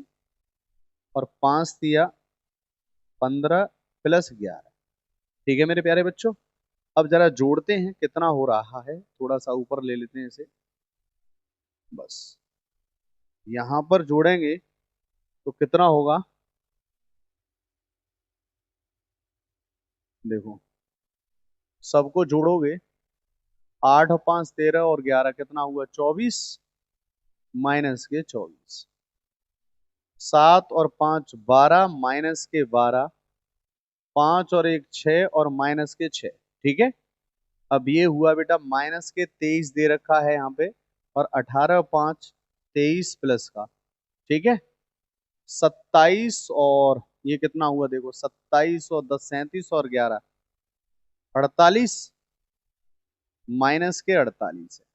और 5 तिया 15, प्लस 11। ठीक है मेरे प्यारे बच्चों, अब जरा जोड़ते हैं कितना हो रहा है, थोड़ा सा ऊपर ले लेते हैं इसे, बस यहां पर जोड़ेंगे तो कितना होगा, देखो सबको जोड़ोगे, 8 और 5 13, और 11 कितना हुआ 24, माइनस के 24, 7 और 5 12, माइनस के 12, 5 और 1 6, और माइनस के 6। ठीक है, अब ये हुआ बेटा माइनस के 23 दे रखा है यहाँ पे, और 18 और 5 23 प्लस का। ठीक है, 27, और ये कितना हुआ देखो, 27 और 10 37, और 11 48, माइनस के 48 है,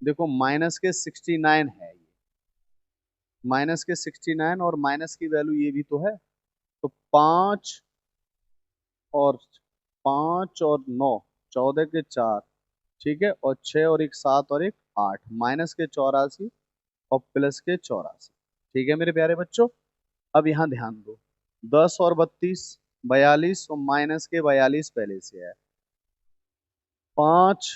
देखो माइनस के 69 है ये, माइनस के 69, और माइनस की वैल्यू ये भी तो है, तो 5 और 5 और 9, 14 के 4। ठीक है, और 6 और 1 7, और 1 8, माइनस के 84, और प्लस के 84। ठीक है मेरे प्यारे बच्चों। अब यहाँ ध्यान दो, 10 और 32, 42 और माइनस के 42 पहले से है। 5,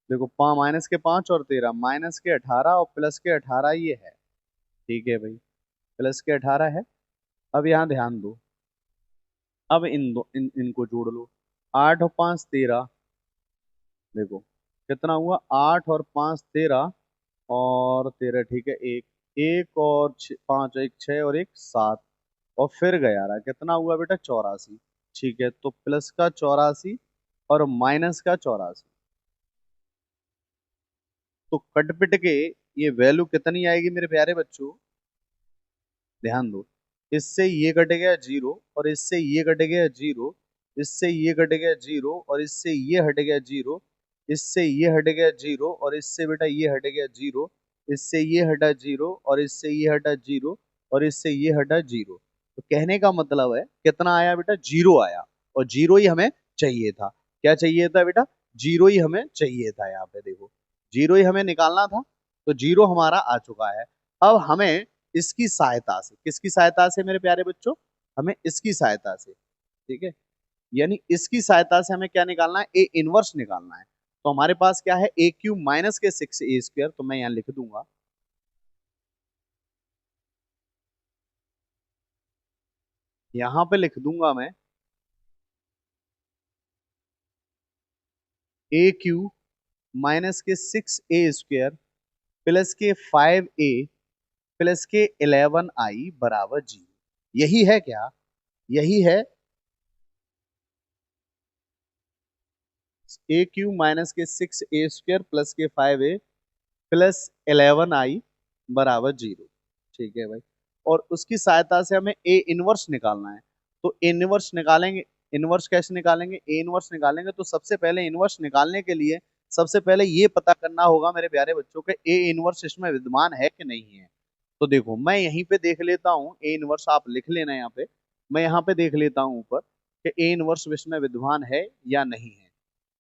देखो माइनस के 5 और 13, माइनस के 18 और प्लस के 18 ये है। ठीक है भाई, प्लस के 18 है। अब यहाँ ध्यान दो, अब इनको जोड़ लो। 8 और 5 13, देखो कितना हुआ, 8 और 5 13, और 13 ठीक है, एक एक और 5, एक 6 और एक 7, और फिर 11, कितना हुआ बेटा, 84। ठीक है, तो प्लस का 84 और माइनस का 84, तो कट पिट के ये वैल्यू कितनी आएगी मेरे प्यारे बच्चों, ध्यान दो। इससे ये कट गया 0, और इससे ये कट गया 0, इससे ये कट गया 0, और इससे ये हट गया 0, इससे ये हट गया 0, और इससे बेटा ये हट गया 0, इससे ये हटा 0, और इससे ये हटा 0, और इससे ये हटा 0। तो कहने का मतलब है कितना आया बेटा, 0 आया, और 0 ही हमें चाहिए था। क्या चाहिए था बेटा, 0 ही हमें चाहिए था। यहाँ पे देखो 0 ही हमें निकालना था, तो 0 हमारा आ चुका है। अब हमें इसकी सहायता से, किसकी सहायता से मेरे प्यारे बच्चों, हमें इसकी सहायता से, ठीक है, यानी इसकी सहायता से हमें क्या निकालना है, ए इनवर्स निकालना है। तो हमारे पास क्या है, ए क्यूब माइनस के 6a², तो मैं यहां लिख दूंगा, यहां पे लिख दूंगा मैं ए क्यूब माइनस के 6a² प्लस के 5a प्लस के 11i बराबर 0। यही है क्या, यही है ए क्यू माइनस के 6a² प्लस के 5a प्लस 11i बराबर 0। ठीक है भाई, और उसकी सहायता से हमें ए इनवर्स निकालना है। तो ए इनवर्स निकालेंगे, इनवर्स कैसे निकालेंगे, ए इनवर्स निकालेंगे तो सबसे पहले इनवर्स निकालने के लिए सबसे पहले ये पता करना होगा मेरे प्यारे बच्चों के ए इनवर्स इसमें विद्यमान है कि नहीं है। तो देखो मैं यहीं पे देख लेता हूँ, ए इनवर्स आप लिख लेना यहाँ पे, मैं यहाँ पे देख लेता हूँ ऊपर कि ए इनवर्स इसमें विद्यमान है या नहीं है।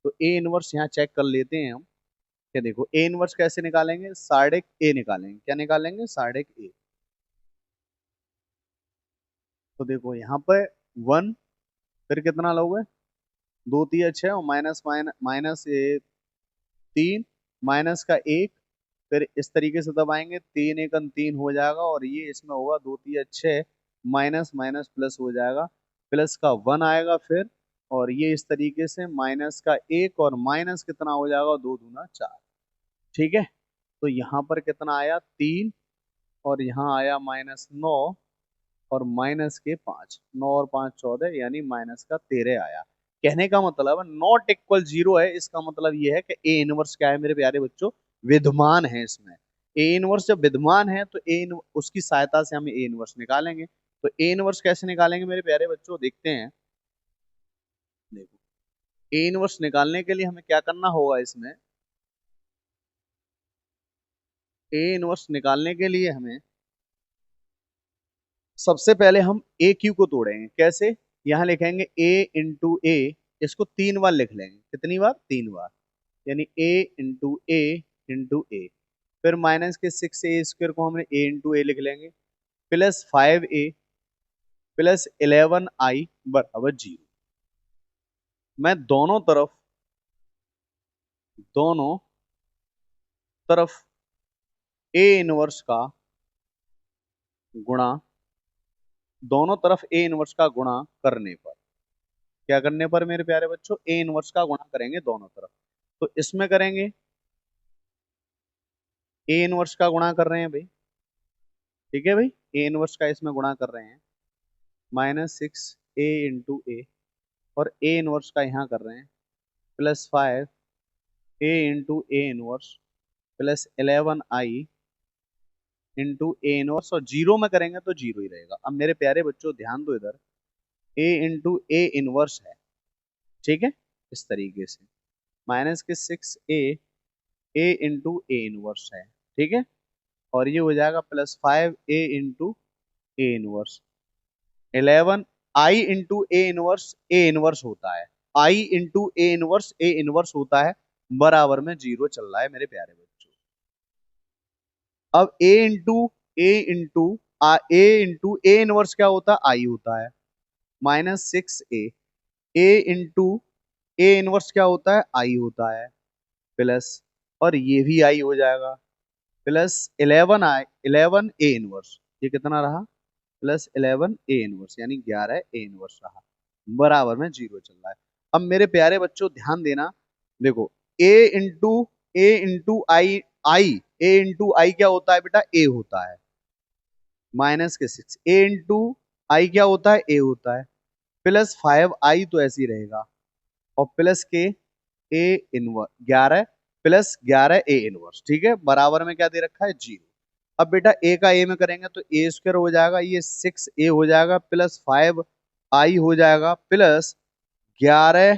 तो ए इनवर्स यहाँ चेक कर लेते हैं हम, कि देखो ए इनवर्स कैसे निकालेंगे, साइड ए निकालेंगे, क्या निकालेंगे, साइड ए। तो देखो यहाँ पे 1, फिर कितना लोगे, 2 3 6, और माइनस माइनस माइनस 3, माइनस का 1, फिर इस तरीके से दबाएंगे, 3 1 3 हो जाएगा, और ये इसमें होगा 2 3 6, माइनस माइनस प्लस हो जाएगा, प्लस का 1 आएगा फिर, और ये इस तरीके से माइनस का 1, और माइनस कितना हो जाएगा, 2 दूना 4। ठीक है, तो यहाँ पर कितना आया, 3, और यहाँ आया -9, और माइनस के 5, 9 और 5 14, यानी माइनस का 13 आया। कहने का मतलब नॉट इक्वल 0 है, इसका मतलब ये है कि ए इनवर्स क्या है मेरे प्यारे बच्चों, विद्यमान है इसमें। ए इनवर्स जब विद्यमान है तो उसकी सहायता से हम ए इनवर्स निकालेंगे। तो ए इनवर्स कैसे निकालेंगे मेरे प्यारे बच्चों, देखते हैं। देखो ए इनवर्स निकालने के लिए हमें क्या करना होगा, इसमें ए इनवर्स निकालने के लिए हमें सबसे पहले हम ए क्यू को तोड़ेंगे। कैसे, यहां लिखेंगे ए इंटू ए, इसको 3 बार लिख लेंगे, कितनी बार, 3 बार, यानी ए इंटू ए इंटू ए। फिर माइनस के 6a² को हमने ए इंटू ए लिख लेंगे, प्लस 5a प्लस 11i बराबर 0। मैं दोनों तरफ ए इनवर्स का गुणा, दोनों तरफ ए इनवर्स का गुणा करने पर, क्या करने पर मेरे प्यारे बच्चों, ए इनवर्स का गुणा करेंगे दोनों तरफ। तो इसमें करेंगे, ए इनवर्स का गुणा कर रहे हैं भाई, ठीक है भाई, ए इनवर्स का इसमें गुणा कर रहे हैं, -6a इंटू ए, और ए इनवर्स का यहाँ कर रहे हैं +5a into A inverse plus 11i into A inverse, और जीरो में करेंगे तो जीरो ही रहेगा। अब मेरे प्यारे बच्चों ध्यान दो इधर, ए इंटू ए इनवर्स है, ठीक है, इस तरीके से माइनस के 6a A into A inverse है, ठीक है, और ये हो जाएगा +5a into A inverse, 11 I into A inverse होता है, आई इंटू ए इनवर्स होता है, बराबर में 0 चल रहा है मेरे प्यारे बच्चों। अब A into A into A inverse क्या होता है, आई होता है, -6a, A into A inverse क्या होता है, आई होता है, प्लस, और ये भी आई हो जाएगा, प्लस 11 ए इनवर्स, ये कितना रहा, +11 ए इनवर्स, यानी 11 ए इनवर्स रहा, बराबर में 0 चल रहा है। अब मेरे प्यारे बच्चों ध्यान देना, देखो ए इंटू आई, ए इंटू आई क्या होता है बेटा, ए होता है, -6, ए इंटू आई क्या होता है, ए होता है, +5 आई तो ऐसे ही रहेगा, और प्लस के ए इनवर्स 11 +11 ए इनवर्स, ठीक है, बराबर में क्या दे रखा है, 0। अब बेटा ए का ए में करेंगे तो ए स्क्वायर हो जाएगा, ये 6a हो जाएगा, +5i हो जाएगा, प्लस 11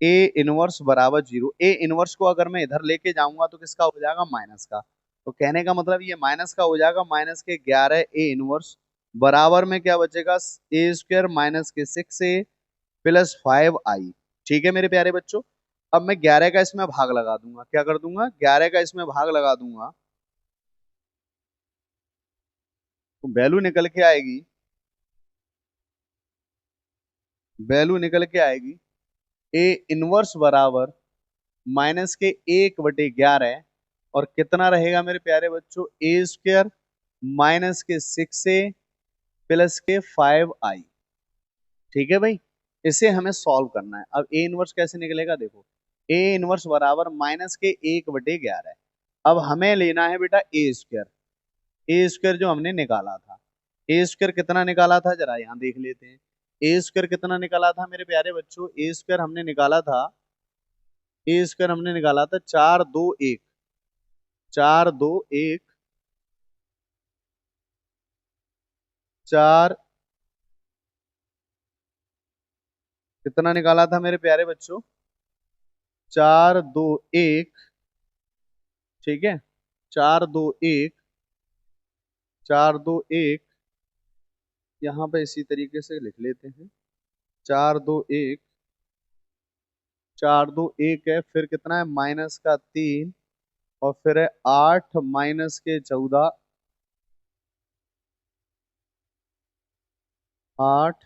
ए इनवर्स बराबर 0। ए इनवर्स को अगर मैं इधर लेके जाऊंगा तो किसका हो जाएगा, माइनस का, तो कहने का मतलब ये माइनस का हो जाएगा, -11 ए इनवर्स बराबर में क्या बचेगा, ए स्क्वायर -6a +5i, ठीक है मेरे प्यारे बच्चों। अब मैं 11 का इसमें भाग लगा दूंगा, क्या कर दूंगा, 11 का इसमें भाग लगा दूंगा, तो वैल्यू निकल के आएगी, ए इनवर्स बराबर -1/11, और कितना रहेगा मेरे प्यारे बच्चों, ए स्क्वायर -6a +5i, ठीक है भाई। इसे हमें सॉल्व करना है। अब ए इनवर्स कैसे निकलेगा, देखो ए इनवर्स बराबर -1/11, अब हमें लेना है बेटा ए स्क्वायर, ए स्क्वायर जो हमने निकाला था, ए स्क्वायर कितना निकाला था जरा यहाँ देख लेते हैं, ए स्क्वायर कितना निकाला था मेरे प्यारे बच्चों, ए स्क्वायर हमने निकाला था, 4 2 1, 4 2 1, 4 कितना निकाला था मेरे प्यारे बच्चों, 4 2 1, ठीक है, 4 2 1, 4 2 1, यहाँ पे इसी तरीके से लिख लेते हैं, 4 2 1, 4 2 1 है, फिर कितना है, -3, और फिर है 8 -14, 8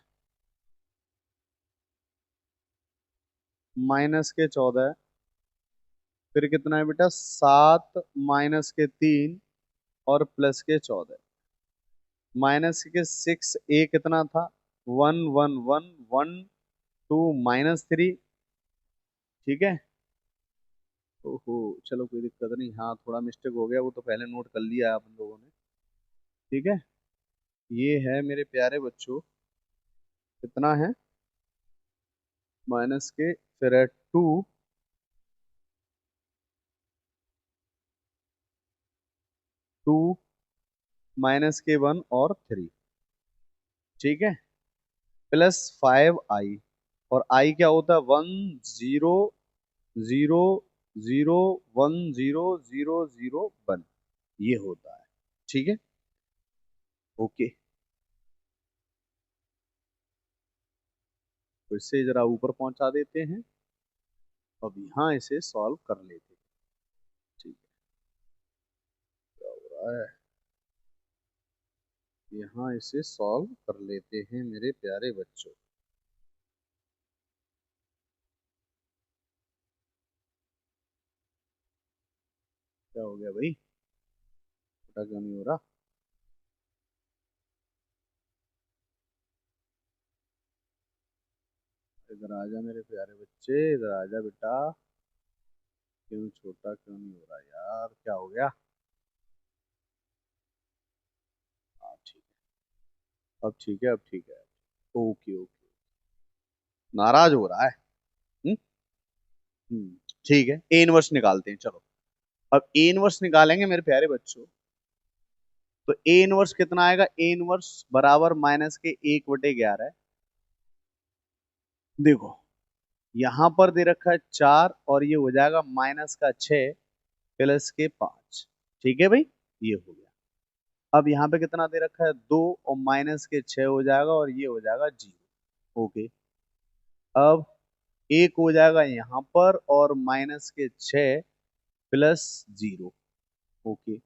-14, फिर कितना है बेटा, 7 -3, और +14, -6a कितना था, 1 1 1 1 2 -3, ठीक है। ओहो, चलो कोई दिक्कत नहीं, हाँ थोड़ा मिस्टेक हो गया, वो तो पहले नोट कर लिया है अपन लोगों ने, ठीक है। ये है मेरे प्यारे बच्चों, कितना है, माइनस के, फिर है 2, -1 और 3, ठीक है, +5i, और i क्या होता है, 1 0 0 0 1 0 0 0 1, ये होता है, ठीक है, ओके। तो इससे जरा ऊपर पहुंचा देते हैं, अब यहाँ इसे सॉल्व कर लेते हैं, ठीक है, क्या हो रहा है, यहाँ इसे सॉल्व कर लेते हैं मेरे प्यारे बच्चों। क्या हो गया भाई, पता क्यों नहीं हो रहा, इधर आजा मेरे प्यारे बच्चे, इधर आजा बेटा, क्यों छोटा क्यों नहीं हो रहा यार, क्या हो गया, हाँ ठीक है, अब ठीक है, अब ठीक है, ओके ओके, नाराज हो रहा है, हम्म ठीक है, ए इनवर्स निकालते हैं, चलो। अब ए इनवर्स निकालेंगे मेरे प्यारे बच्चों, तो ए इनवर्स कितना आएगा, ए इनवर्स बराबर -1/11, देखो यहां पर दे रखा है 4, और ये हो जाएगा -6 +5, ठीक है भाई, ये हो गया। अब यहाँ पे कितना दे रखा है, 2, और -6 हो जाएगा, और ये हो जाएगा 0, ओके। अब एक हो जाएगा यहाँ पर, और -6 +0, ओके।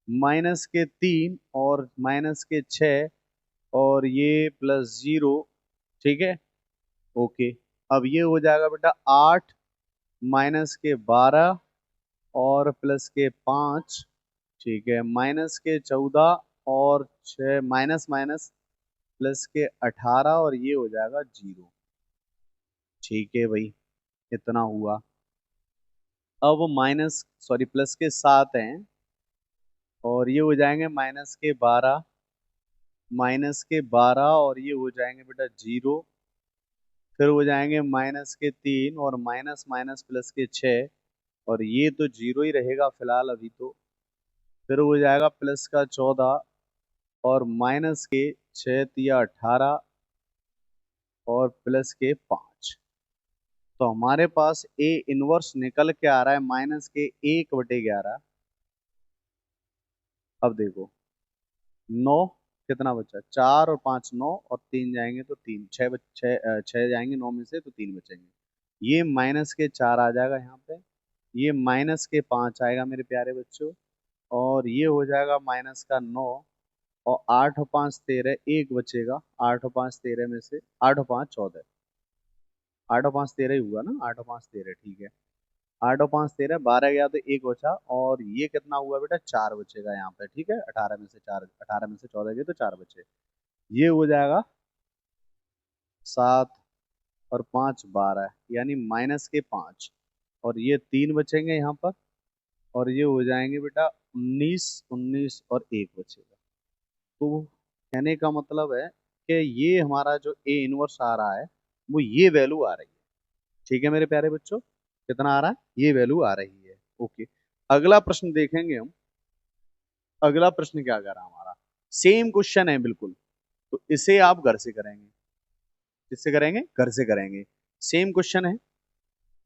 माइनस के 3 और माइनस के 6 और ये प्लस 0। ठीक है, ओके। अब ये हो जाएगा बेटा 8 माइनस के 12 और प्लस के 5। ठीक है, माइनस के 14 और 6 माइनस माइनस प्लस के 18 और ये हो जाएगा 0। ठीक है भाई, इतना हुआ। अब माइनस सॉरी प्लस के 7 हैं और ये हो जाएंगे माइनस के 12 और ये हो जाएंगे बेटा 0। फिर हो जाएंगे माइनस के 3 और माइनस माइनस प्लस के 6 और ये तो 0 ही रहेगा फिलहाल अभी तो। फिर हो जाएगा प्लस का 14 और माइनस के 6 तिया 18 और प्लस के 5। तो हमारे पास ए इनवर्स निकल के आ रहा है -1/11। अब देखो 9 कितना बचा, 4 और 5 9 और 3 जाएंगे तो 3 6 6 जाएंगे 9 में से तो 3 बचेंगे। ये -4 आ जाएगा यहाँ पे, ये -5 आएगा मेरे प्यारे बच्चों और ये हो जाएगा -9 और 8 और 5 13 एक बचेगा। 8 और 5 13 में से 8 और 5 14, 8 और 5 13 ही हुआ ना, 8 और 5 13 ठीक है। 8 और 5 13 12 गया तो एक बचा और ये कितना हुआ बेटा 4 बचेगा यहाँ पे। ठीक है, 18 में से 4, 18 में से 14 गए तो 4 बचे। ये हो जाएगा 7 और 5 12 यानी -5 और ये 3 बचेंगे यहाँ पर और ये हो जाएंगे बेटा 19 19 और 1 बचेगा। तो कहने का मतलब है कि ये हमारा जो ए इनवर्स आ रहा है वो ये वैल्यू आ रही है। ठीक है मेरे प्यारे बच्चों, कितना आ रहा है, ये वैल्यू आ रही है। ओके, अगला प्रश्न देखेंगे हम। अगला प्रश्न क्या कर रहा है हमारा, सेम क्वेश्चन है बिल्कुल, तो इसे आप घर से करेंगे। किससे करेंगे, घर से करेंगे। सेम क्वेश्चन है,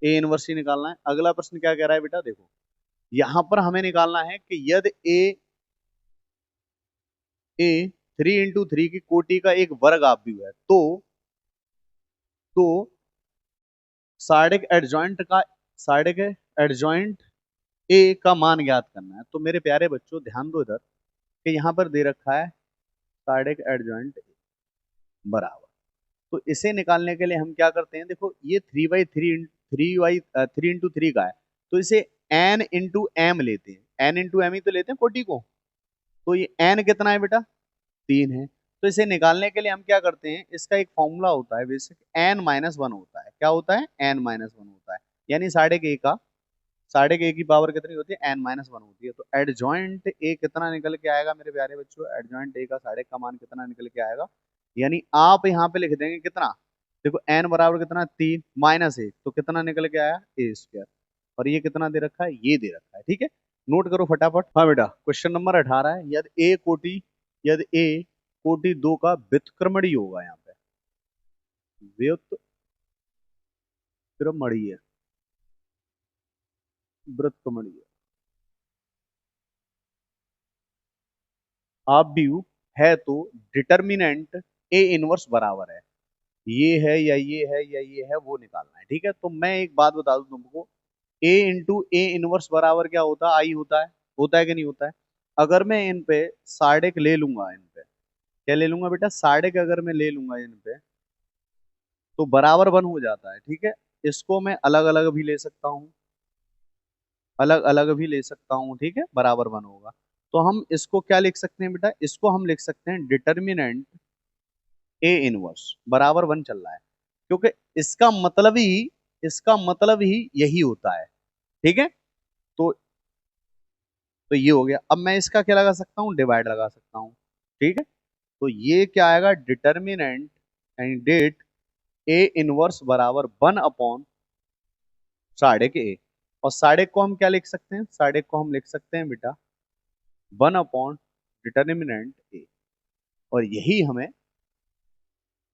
ए इनवर्स ही निकालना है। अगला प्रश्न क्या कह रहा है बेटा, देखो यहां पर हमें निकालना है कि यदि ए 3 × 3 की कोटि का एक वर्ग आव्यूह है तो साइडिक एडजॉइंट ए का मान ज्ञात करना है। तो मेरे प्यारे बच्चों ध्यान दो इधर कि यहाँ पर दे रखा है साइडिक एडजॉइंट ए बराबर। तो इसे निकालने के लिए हम क्या करते हैं, देखो ये 3 × 3 का है तो इसे n × m लेते हैं। n × m ही तो लेते हैं कोटि को, तो ये n कितना है बेटा 3 है। तो इसे निकालने के लिए हम क्या करते हैं, इसका एक फॉर्मूला होता है बेसिक, n-1 होता है। क्या होता है, n-1 होता है। यानी साढ़े के की पावर कितनी होती है, n-1 होती है। तो एडजॉइंट ए कितना निकल के आएगा मेरे प्यारे बच्चों, एडजॉइंट ए का साढ़े का मान कितना निकल के आएगा, यानी आप यहाँ पे लिख देंगे कितना, देखो n बराबर कितना 3 -1 तो कितना निकल के आया a²। और ये कितना दे रखा है, ये दे रखा है। ठीक है, नोट करो फटाफट। हाँ बेटा, क्वेश्चन नंबर 18 है, यदि ए कोटि 2 का व्युत्क्रमणीय होगा। यहाँ पे व्युत्क्रमणीय व्युत्क्रमणीय आव्यूह है तो डिटर्मिनेंट ए इनवर्स बराबर है, ये है या ये है या ये है वो निकालना है। ठीक है, तो मैं एक बात बता दूं तुमको, a इनवर्स बराबर क्या होता है, आई होता है कि नहीं होता है। अगर मैं इन पे साढ़े ले लूंगा, इन पे क्या ले लूंगा बेटा, साढ़े अगर मैं ले लूंगा इन पे तो बराबर 1 हो जाता है। ठीक है, इसको मैं अलग अलग भी ले सकता हूँ, अलग अलग भी ले सकता हूँ। ठीक है, बराबर 1 होगा तो हम इसको क्या लिख सकते हैं बेटा, इसको हम लिख सकते हैं डिटर्मिनेंट ए इनवर्स बराबर 1 चल रहा है, क्योंकि इसका मतलब ही यही होता है। ठीक है, तो तो ये हो गया। अब मैं इसका क्या लगा सकता हूँ, डिवाइड लगा सकता हूँ। ठीक है, तो ये क्या आएगा, determinant and det A inverse बराबर 1 साढ़े के ए। और साढ़े को हम क्या लिख सकते हैं, साढ़े को हम लिख सकते हैं बेटा 1/डिटर्मिनेंट ए। और यही हमें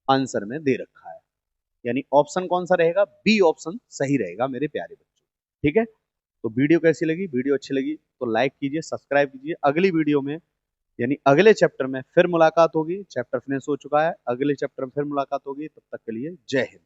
आंसर में दे रखा है, यानी ऑप्शन कौन सा रहेगा, बी ऑप्शन सही रहेगा मेरे प्यारे बच्चों। ठीक है, तो वीडियो कैसी लगी, वीडियो अच्छी लगी तो लाइक कीजिए, सब्सक्राइब कीजिए। अगली वीडियो में यानी अगले चैप्टर में फिर मुलाकात होगी। चैप्टर फिनिश हो चुका है, अगले चैप्टर में फिर मुलाकात होगी। तब तक के लिए जय हिंद।